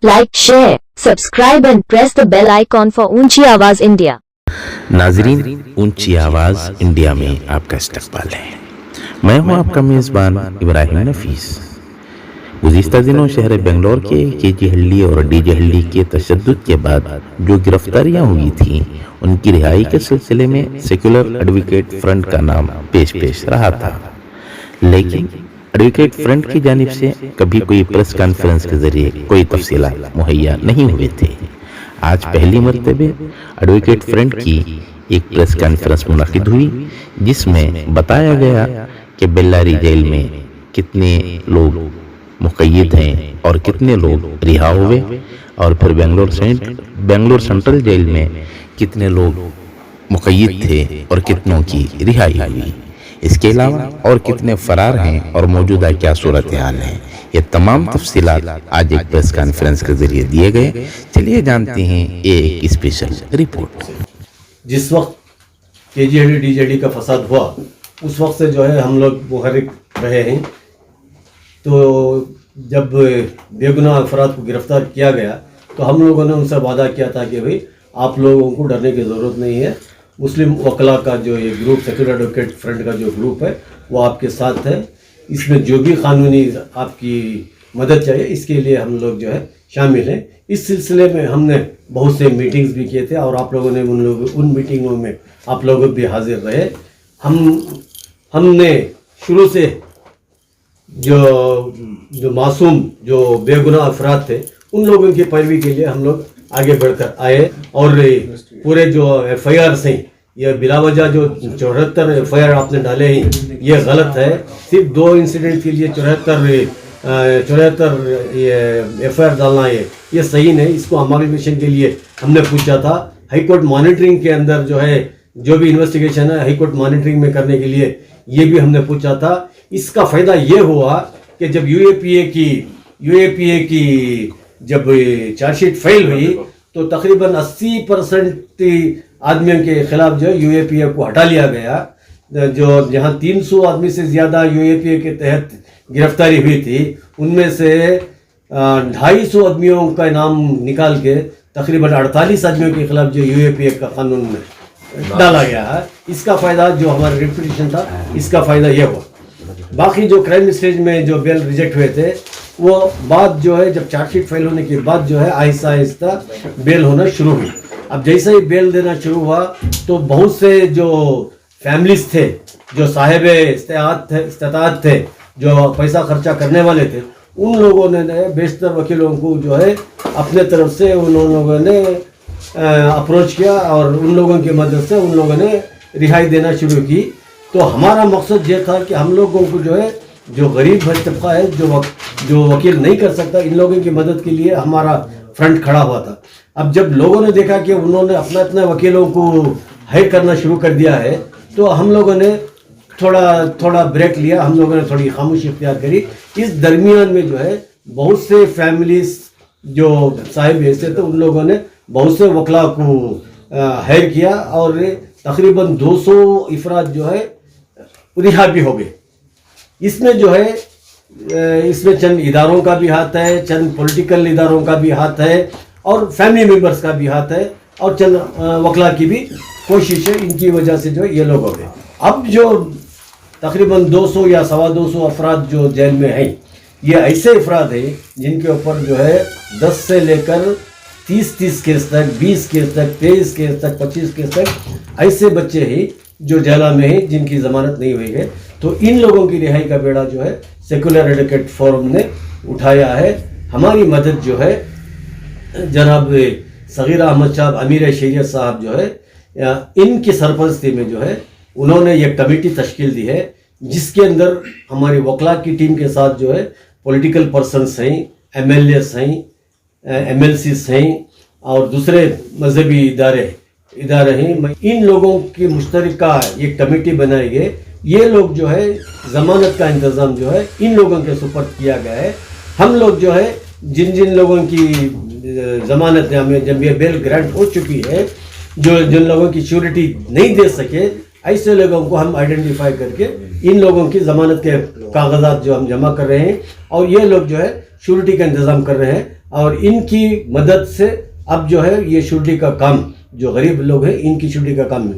like, share, subscribe and press the bell icon for ऊंची आवाज India. नाजरीन, ऊंची आवाज इंडिया में आपका इस्तकबाल है। मैं हूं आपका मेज़बान इब्राहिम नफीस। गुज़िश्ता दिनों शहर बेंगलोर के KGHALLI और DJHALLI के तशद्दुद के बाद जो गिरफ्तारियां हुई थीं, उनकी रिहाई के सिलसिले में सेक्युलर एडवोकेट फ्रंट का नाम पेश रहा था, लेकिन एडवोकेट फ्रंट की जानिब से कभी कोई प्रेस कॉन्फ्रेंस के जरिए कोई तफसीलात मुहैया नहीं हुए थे। आज पहली मरतबे एडवोकेट फ्रंट की एक प्रेस कॉन्फ्रेंस मुनक़िद हुई, जिसमें बताया गया कि बेल्लारी जेल में कितने लोग मुक़य्यद हैं और कितने लोग रिहा हुए, और फिर बेंगलोर सेंट्रल जेल में कितने लोग मुक़य्यद थे और कितनों की रिहाई हुई। इसके अलावा और कितने फरार हैं और मौजूदा क्या सूरत हाल है, ये तमाम तफसीलात आज एक प्रेस कॉन्फ्रेंस के जरिए दिए गए। चलिए जानते हैं एक स्पेशल रिपोर्ट। जिस वक्त KGHALLI DJHALLI का फसाद हुआ, उस वक्त से जो है हम लोग मुहर्रिक रहे हैं। तो जब बेगुनाह अफराद को गिरफ्तार किया गया तो हम लोगों ने उनसे वादा किया था कि भाई आप लोगों को डरने की ज़रूरत नहीं है। मुस्लिम वकला का जो ये ग्रुप, सेक्युलर एडवोकेट फ्रंट का जो ग्रुप है, वो आपके साथ है। इसमें जो भी कानूनी आपकी मदद चाहिए, इसके लिए हम लोग जो है शामिल हैं। इस सिलसिले में हमने बहुत से मीटिंग्स भी किए थे और आप लोगों ने उन मीटिंगों में आप लोग भी हाजिर रहे। हमने शुरू से जो मासूम, जो बेगुनाह अफराद थे, उन लोगों की पैरवी के लिए हम लोग आगे बढ़कर आए। और पूरे जो FIR हैं, ये बिलावजह जो 74 FIR आपने डाले हैं, ये गलत है। सिर्फ 2 इंसिडेंट के लिए 74 ये FIR डालना ये सही नहीं। इसको अमालिगेशन के लिए हमने पूछा था। हाई कोर्ट मॉनिटरिंग के अंदर जो है, जो भी इन्वेस्टिगेशन है हाई कोर्ट मॉनिटरिंग में करने के लिए, ये भी हमने पूछा था। इसका फ़ायदा ये हुआ कि जब UAPA की जब चार्जशीट फाइल हुई तो तकरीबन 80% आदमियों के खिलाफ जो UAPA को हटा लिया गया। जो जहां 300 आदमी से ज़्यादा UAPA के तहत गिरफ्तारी हुई थी, उनमें से 250 आदमियों का नाम निकाल के तकरीबन 48 आदमियों के खिलाफ जो UAPA का कानून में डाला गया है। इसका फ़ायदा जो हमारा रेपुटेशन था, इसका फ़ायदा ये हुआ। बाकी जो क्राइम स्टेज में जो बेल रिजेक्ट हुए थे, वो बात जो है जब चार्जशीट फाइल होने के बाद जो है आहिस्ता बेल होना शुरू हुई। अब जैसे ही बेल देना शुरू हुआ तो बहुत से जो फैमिलीज थे, जो साहिब इस्तेताअत थे, जो पैसा खर्चा करने वाले थे, उन लोगों ने बेशतर वकीलों को जो है अपने तरफ से उन लोगों ने अप्रोच किया और उन लोगों की मदद से उन लोगों ने रिहाई देना शुरू की। तो हमारा मकसद ये था कि हम लोगों को जो है, जो गरीब तबका है, जो वकील नहीं कर सकता, इन लोगों की मदद के लिए हमारा फ्रंट खड़ा हुआ था। अब जब लोगों ने देखा कि उन्होंने अपने वकीलों को हायर करना शुरू कर दिया है, तो हम लोगों ने थोड़ा ब्रेक लिया। हम लोगों ने थोड़ी खामोशी इख्तियार करी। इस दरमियान में जो है बहुत से फैमिलीज जो साहिब ऐसे थे, उन लोगों ने बहुत से वकला को हायर किया और तकरीबन 200 अफराद जो है रिहा भी हो गए। इसमें जो है इसमें चंद इदारों का भी हाथ है, चंद पॉलिटिकल इदारों का भी हाथ है और फैमिली मेंबर्स का भी हाथ है और चंद वकला की भी कोशिश है। इनकी वजह से जो है ये लोग हो गए। अब जो तकरीबन 200 या 225 अफराद जो जेल में हैं, ये ऐसे अफराद हैं जिनके ऊपर जो है 10 से लेकर 30 केस तक, 20 केस तक, 23 केस तक, 25 केस तक ऐसे बच्चे हैं जो जेला में हैं, जिनकी ज़मानत नहीं हुई है। तो इन लोगों की रिहाई का बेड़ा जो है सेकुलर एडवोकेट फोरम ने उठाया है। हमारी मदद जो है जनाब सगीर अहमद साहब, अमीर शरीयत साहब जो है, इनकी सरपरस्ती में जो है उन्होंने एक कमेटी तश्कील दी है, जिसके अंदर हमारी वकला की टीम के साथ जो है पॉलिटिकल पर्सनस हैं, MLAs हैं, MLCs हैं और दूसरे मजहबी इदारे हैं। इन लोगों की मुश्तरका एक कमेटी बनाई गई। ये लोग जो है ज़मानत का इंतज़ाम जो है इन लोगों के सुपर्द किया गया है। हम लोग जो है जिन लोगों की ज़मानत हमें जब ये बेल ग्रांट हो चुकी है, जिन लोगों की श्योरिटी नहीं दे सके, ऐसे लोगों को हम आइडेंटिफाई करके इन लोगों की ज़मानत के कागजात जो हम जमा कर रहे हैं और ये लोग जो है श्योरिटी का इंतज़ाम कर रहे हैं। और इनकी मदद से अब जो है ये शूटिंग का काम, जो गरीब लोग हैं इनकी शूटिंग का काम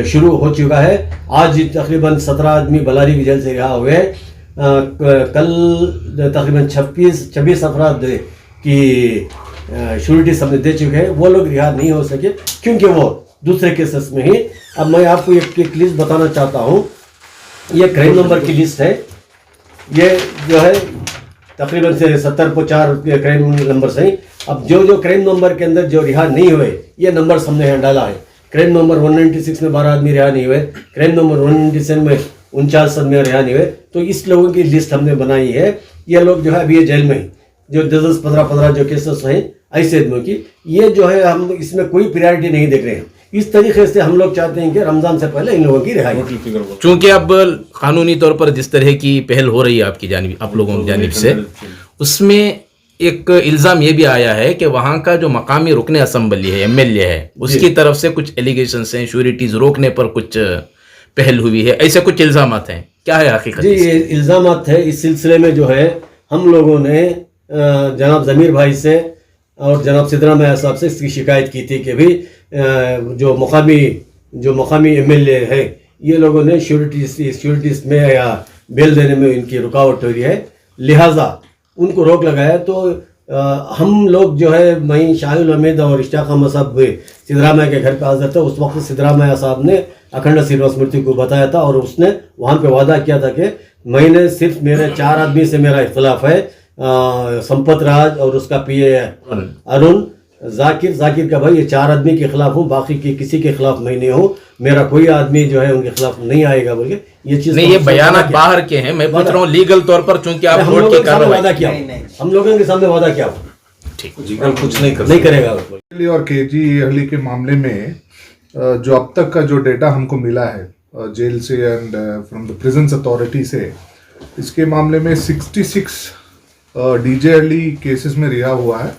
शुरू हो चुका है। आज तकरीबन 17 आदमी बल्लारी की जेल से रिहा हुए हैं। कल तकरीबन 26 अफराद की श्योरिटी सबने दे चुके हैं। वो लोग रिहा नहीं हो सके क्योंकि वो दूसरे केसेस में ही। अब मैं आपको एक लिस्ट बताना चाहता हूँ। ये क्राइम नंबर की लिस्ट है। ये जो है तकरीबन से 70 को 4 क्राइम नंबर हैं। अब जो क्राइम नंबर के अंदर जो रिहा नहीं हुए ये नंबर हमने यहाँ डाला है। क्राइम नंबर 196 में 12 आदमी रिहा नहीं हुए, क्राइम नंबर 197 में 49 आदमी रिहा नहीं हुए। तो इस लोगों की लिस्ट हमने बनाई है। ये लोग जो है अभी ये जेल में ही, जो 10-15 जो केसेस हैं ऐसे आदमियों की, ये जो है हम इसमें कोई प्रायोरिटी नहीं देख रहे हैं। इस तरीके से हम लोग चाहते हैं कि रमजान से पहले इन लोगों की रिहाई हो। चूंकि अब कानूनी तौर पर जिस तरह की पहल हो रही है आपकी जानिब, आप लोगों की जानिब से, उसमें एक इल्ज़ाम ये भी आया है कि वहाँ का जो मकामी रुकने असम्बली है, एमएलए है, उसकी तरफ से कुछ एलिगेशंस हैं, श्योरिटीज रोकने पर कुछ पहल हुई है, ऐसे कुछ इल्ज़ामात हैं। क्या है हकीकत? जी, ये इल्ज़ामात है। इस सिलसिले में जो है हम लोगों ने जनाब ज़मीर भाई से और जनाब सिद्धरामैया साहब से इसकी शिकायत की थी कि भी जो मकामी एमएलए है ये लोगों ने श्योरिटीज में या बेल देने में इनकी रुकावट हो रही है, लिहाजा उनको रोक लगाया। तो हम लोग जो है वहीं शाहुल हमीद और इश्ताक अहमद साहब सिद्धरामैया के घर पे हाजिर थे। उस वक्त सिद्धरामैया साहब ने अखंड स्मृति को बताया था और उसने वहाँ पे वादा किया था कि मैंने सिर्फ मेरे 4 आदमी से मेरा इख्तलाफ है, संपत राज और उसका पीए अरुण, जाकिर का भाई, ये 4 आदमी के खिलाफ हूँ, बाकी के किसी के खिलाफ मैं नहीं हूँ, मेरा कोई आदमी जो है उनके खिलाफ नहीं आएगा बोल के ये चीज नहीं, ये बयान बाहर के हैं। मैं पूछ रहा हूँ लीगल तौर पर, चूंकि आप कोर्ट की कार्रवाई वादा किया, हम लोगों के सामने वादा किया, ठीक, कुछ नहीं करेगा। और KGHALLI के मामले में जो अब तक का जो डेटा हमको मिला है जेल से and from the prisons authority से, इसके मामले में 66 DJHALLI केसेस में रिहा हुआ है।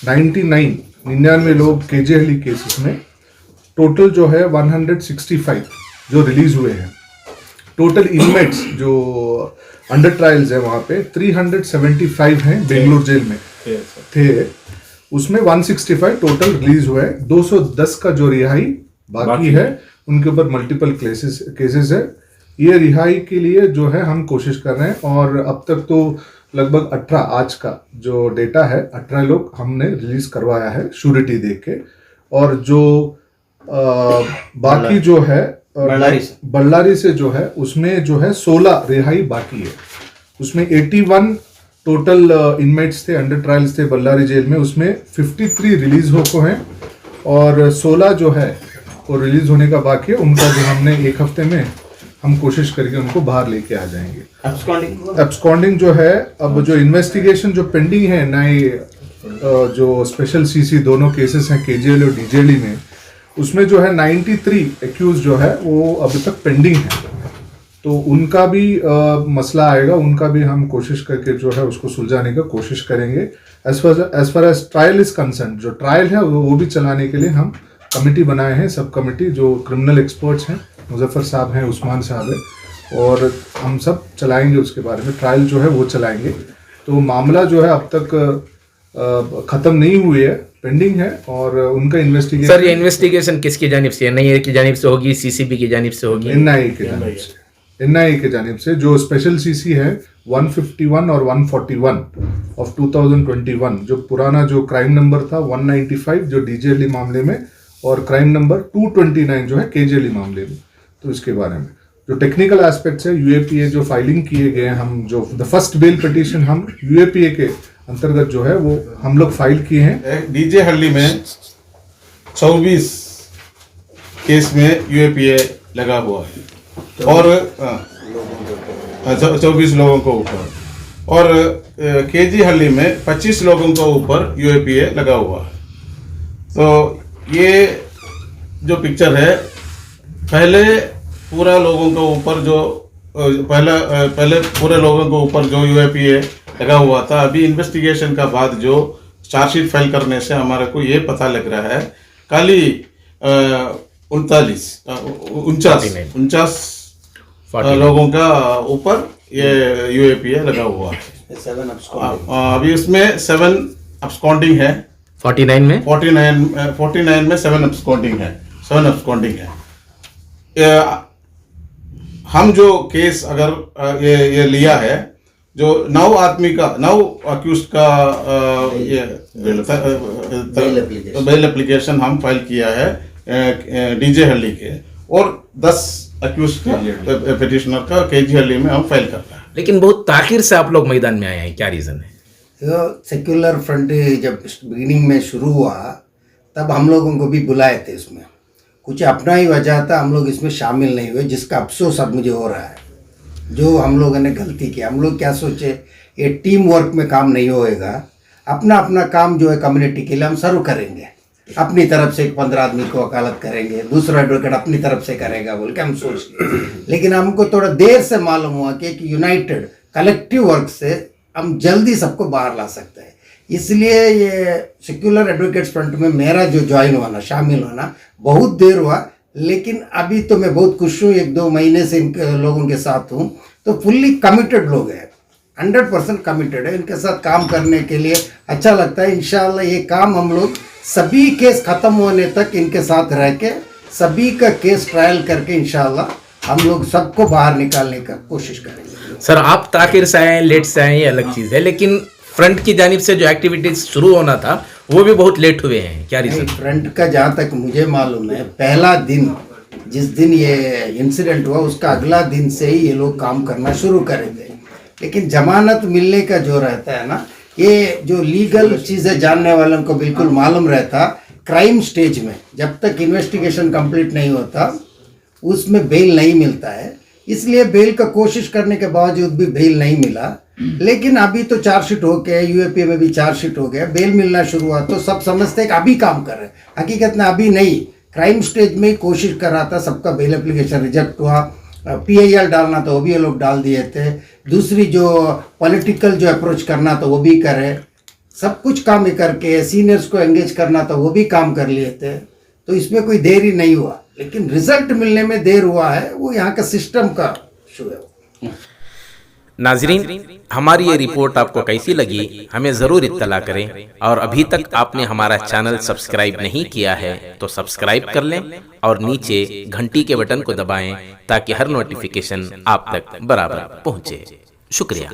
99 लोग KGHALLI केसेस में, टोटल जो है 165 जो रिलीज हुए हैं। टोटल इनमेट्स जो अंडर ट्रायल्स है वहाँ पे 375 हैं बेंगलुरु जेल में थे, उसमें 165 टोटल रिलीज हुए। 210 का जो रिहाई बाकी है, उनके ऊपर मल्टीपल केसेस है। ये रिहाई के लिए जो है हम कोशिश कर रहे हैं और अब तक तो लगभग 18, आज का जो डेटा है 18 लोग हमने रिलीज करवाया है श्योरिटी देख के। और जो बाकी जो है बल्लारी से जो है उसमें जो है 16 रिहाई बाकी है। उसमें 81 टोटल इनमेट्स थे, अंडर ट्रायल्स थे बल्लारी जेल में, उसमें 53 रिलीज हो हैं और 16 जो है वो रिलीज होने का बाकी है। उनका जो हमने एक हफ्ते में हम कोशिश करके उनको बाहर लेके आ जाएंगे। एब्सकॉन्डिंग जो है, अब जो इन्वेस्टिगेशन जो पेंडिंग है नए जो स्पेशल सीसी दोनों केसेस हैं KGHALI और DJHALLI में, उसमें जो है 93 एक्यूज जो है वो अभी तक पेंडिंग है। तो उनका भी मसला आएगा, उनका भी हम कोशिश करके जो है उसको सुलझाने का कोशिश करेंगे। As far as trial is concern, जो ट्रायल है वो भी चलाने के लिए हम कमेटी बनाए हैं, सब कमेटी जो क्रिमिनल एक्सपर्ट्स हैं, मुजफ्फर साहब हैं, उस्मान साहब है, और हम सब चलाएंगे उसके बारे में, ट्रायल जो है वो चलाएंगे। तो मामला जो है अब तक ख़त्म नहीं हुई है, पेंडिंग है और उनका इन्वेस्टिगेशन। सर, ये इन्वेस्टिगेशन किसकी जानिब से? NIA की जानिब से होगी, CCB की जानिब से होगी? NIA की जानिब से, NIA के जानिब से। जो स्पेशल CC है 151 और 141 ऑफ 2021, जो पुराना जो क्राइम नंबर था 195 जो DJHALLI मामले में, और क्राइम नंबर 229 जो है KGHALI मामले में। तो इसके बारे में जो टेक्निकल एस्पेक्ट्स है, UAPA जो फाइलिंग किए गए हैं, हम जो द फर्स्ट बेल पिटीशन हम UAPA के अंतर्गत जो है वो हम लोग फाइल किए हैं। DJHALLI में 24 केस में UAPA लगा हुआ है और 24 लोगों को ऊपर, और KGHALLI में 25 लोगों को ऊपर UAPA लगा हुआ है। तो ये जो पिक्चर है, पहले पूरा लोगों के ऊपर जो पहले पूरे लोगों के ऊपर जो UAPA लगा हुआ था, अभी इन्वेस्टिगेशन का बाद जो चार्जशीट फाइल करने से हमारे को ये पता लग रहा है खाली 49 लोगों का ऊपर ये UAPA लगा हुआ है। अभी इसमें 7 अब्सकॉन्डिंग है, 49 में 49 में 7 अब्सकॉन्डिंग है, 7 अब्सकॉन्डिंग है। हम जो केस अगर ये लिया है, जो 9 आदमी का 9 अक्यूज का ये बेल एप्लीकेशन हम फाइल किया है डीजे हल्ली के, और 10 अक्यूज का पिटिशनर का केजी हल्ली में हम फाइल कर रहे हैं। लेकिन बहुत ताखिर से आप लोग मैदान में आए हैं, क्या रीजन है? सेक्युलर फ्रंट जब बिगिनिंग में शुरू हुआ तब हम लोगों को भी बुलाए थे, इसमें कुछ अपना ही वजह था, हम लोग इसमें शामिल नहीं हुए, जिसका अफसोस अब मुझे हो रहा है। जो हम लोगों ने गलती की, हम लोग क्या सोचे, ये टीम वर्क में काम नहीं होएगा, अपना अपना काम जो है कम्युनिटी के लिए हम सर्व करेंगे, अपनी तरफ से 15 आदमी को वकालत करेंगे, दूसरा एडवोकेट अपनी तरफ से करेगा बोल के हम सोच। लेकिन हमको थोड़ा देर से मालूम हुआ कि एक यूनाइटेड कलेक्टिव वर्क से हम जल्दी सबको बाहर ला सकते हैं। इसलिए ये सेक्युलर एडवोकेट्स फ्रंट में मेरा जो ज्वाइन होना, शामिल होना बहुत देर हुआ, लेकिन अभी तो मैं बहुत खुश हूँ। 1-2 महीने से इन लोगों के साथ हूँ, तो फुल्ली कमिटेड लोग हैं, 100% कमिटेड है। इनके साथ काम करने के लिए अच्छा लगता है। इंशाल्लाह ये काम हम लोग सभी केस ख़त्म होने तक इनके साथ रह के सभी का केस ट्रायल करके इंशाल्लाह हम लोग सबको बाहर निकालने का कोशिश करेंगे। सर, आप ताखिर से आए, लेट से आए, ये अलग चीज़ है, लेकिन फ्रंट की जानिब से जो एक्टिविटीज शुरू होना था वो भी बहुत लेट हुए हैं, क्या रीजन? फ्रंट का जहाँ तक मुझे मालूम है, पहला दिन जिस दिन ये इंसिडेंट हुआ उसका अगला दिन से ही ये लोग काम करना शुरू करेंगे। लेकिन जमानत मिलने का जो रहता है ना, ये जो लीगल चीज़ें जानने वालों को बिल्कुल मालूम रहता, क्राइम स्टेज में जब तक इन्वेस्टिगेशन कंप्लीट नहीं होता उसमें बेल नहीं मिलता है। इसलिए बेल का कोशिश करने के बावजूद भी बेल नहीं मिला। लेकिन अभी तो चार्जशीट हो गया, यूएपीए में भी चार्जशीट हो गया, बेल मिलना शुरू हुआ, तो सब समझते हैं कि अभी काम कर रहे हैं। हकीकत में अभी नहीं, क्राइम स्टेज में ही कोशिश कर रहा था, सबका बेल एप्लीकेशन रिजेक्ट हुआ। पीआईएल डालना था वो भी ये लोग डाल दिए थे, दूसरी जो पॉलिटिकल जो अप्रोच करना था वो भी करे, सब कुछ काम करके सीनियर्स को एंगेज करना था वो भी काम कर लिए थे। तो इसमें कोई देरी नहीं हुआ, लेकिन रिजल्ट मिलने में देर हुआ है, वो यहाँ का सिस्टम का इशू है। नाजरीन, हमारी ये रिपोर्ट आपको कैसी लगी हमें ज़रूर इत्तला करें, और अभी तक आपने हमारा चैनल सब्सक्राइब नहीं किया है तो सब्सक्राइब कर लें और नीचे घंटी के बटन को दबाएं ताकि हर नोटिफिकेशन आप तक बराबर पहुंचे। शुक्रिया।